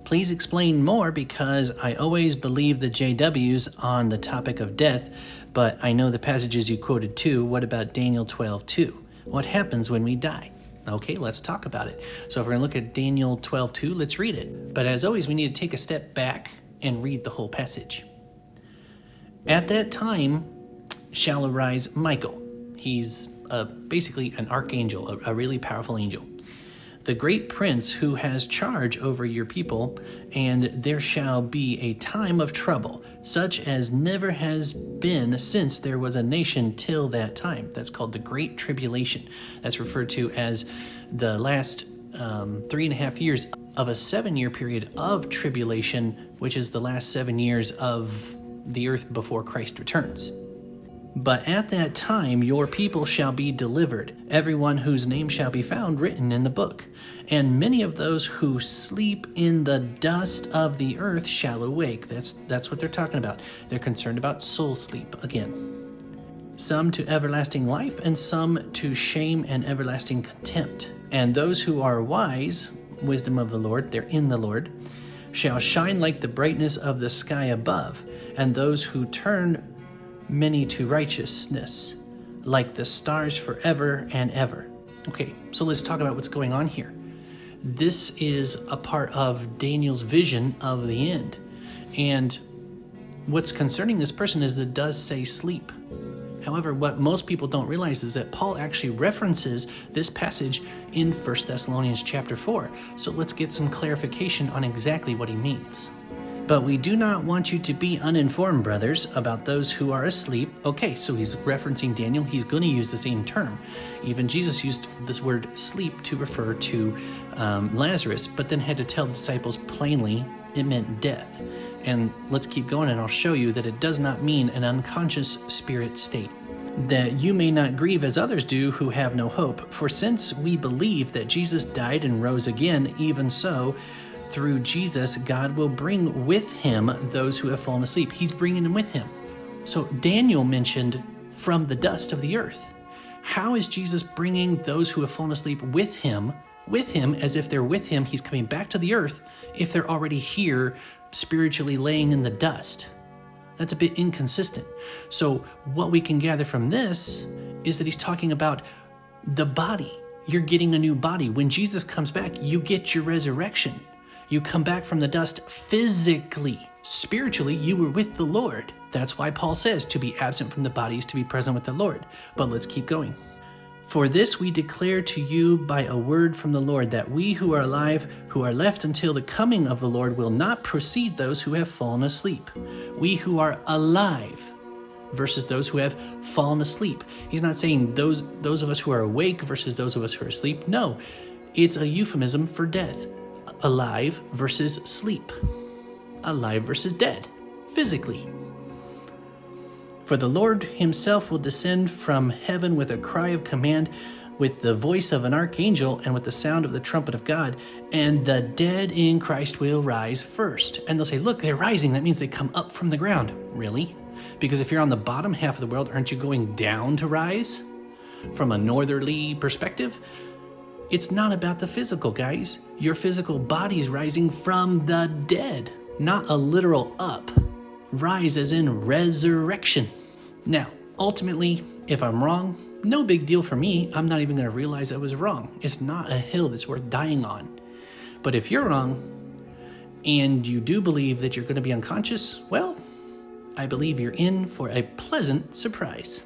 Please explain more, because I always believe the JWs on the topic of death, but I know the passages you quoted too. What about Daniel 12:2? What happens when we die? Okay, let's talk about it. So if we're going to look at Daniel 12:2, let's read it. But as always, we need to take a step back and read the whole passage. At that time shall arise Michael. He's basically an archangel, a really powerful angel, the great prince who has charge over your people, and there shall be a time of trouble, such as never has been since there was a nation till that time. That's called the Great Tribulation. That's referred to as the last 3.5 years of a 7-year period of tribulation, which is the last 7 years of the earth before Christ returns. But at that time your people shall be delivered, everyone whose name shall be found written in the book. And many of those who sleep in the dust of the earth shall awake. That's what they're talking about. They're concerned about soul sleep again. Some to everlasting life, and some to shame and everlasting contempt. And those who are wise, wisdom of the Lord, they're in the Lord, shall shine like the brightness of the sky above. And those who turn many to righteousness, like the stars forever and ever. Okay, so let's talk about what's going on here. This is a part of Daniel's vision of the end. And what's concerning this person is that it does say sleep. However, what most people don't realize is that Paul actually references this passage in 1 Thessalonians chapter 4. So let's get some clarification on exactly what he means. But we do not want you to be uninformed, brothers, about those who are asleep. Okay, so he's referencing Daniel. He's going to use the same term. Even Jesus used this word sleep to refer to Lazarus, but then had to tell the disciples plainly it meant death. And let's keep going, and I'll show you that it does not mean an unconscious spirit state. That you may not grieve as others do who have no hope. For since we believe that Jesus died and rose again, even so, through Jesus, God will bring with him those who have fallen asleep. He's bringing them with him. So Daniel mentioned from the dust of the earth. How is Jesus bringing those who have fallen asleep with him, as if they're with him? He's coming back to the earth if they're already here, spiritually laying in the dust. That's a bit inconsistent. So what we can gather from this is that he's talking about the body. You're getting a new body. When Jesus comes back, you get your resurrection. You come back from the dust physically. Spiritually, you were with the Lord. That's why Paul says to be absent from the body is to be present with the Lord. But let's keep going. For this we declare to you by a word from the Lord, that we who are alive, who are left until the coming of the Lord, will not precede those who have fallen asleep. We who are alive versus those who have fallen asleep. He's not saying those of us who are awake versus those of us who are asleep. No, it's a euphemism for death. Alive versus sleep. Alive versus dead, physically. For the Lord himself will descend from heaven with a cry of command, with the voice of an archangel, and with the sound of the trumpet of God, and the dead in Christ will rise first. And they'll say, look, they're rising. That means they come up from the ground. Really? Because if you're on the bottom half of the world, aren't you going down to rise? From a northerly perspective? It's not about the physical, guys. Your physical body's rising from the dead, not a literal up. Rise as in resurrection. Now, ultimately, if I'm wrong, no big deal for me. I'm not even going to realize I was wrong. It's not a hill that's worth dying on. But if you're wrong, and you do believe that you're going to be unconscious, well, I believe you're in for a pleasant surprise.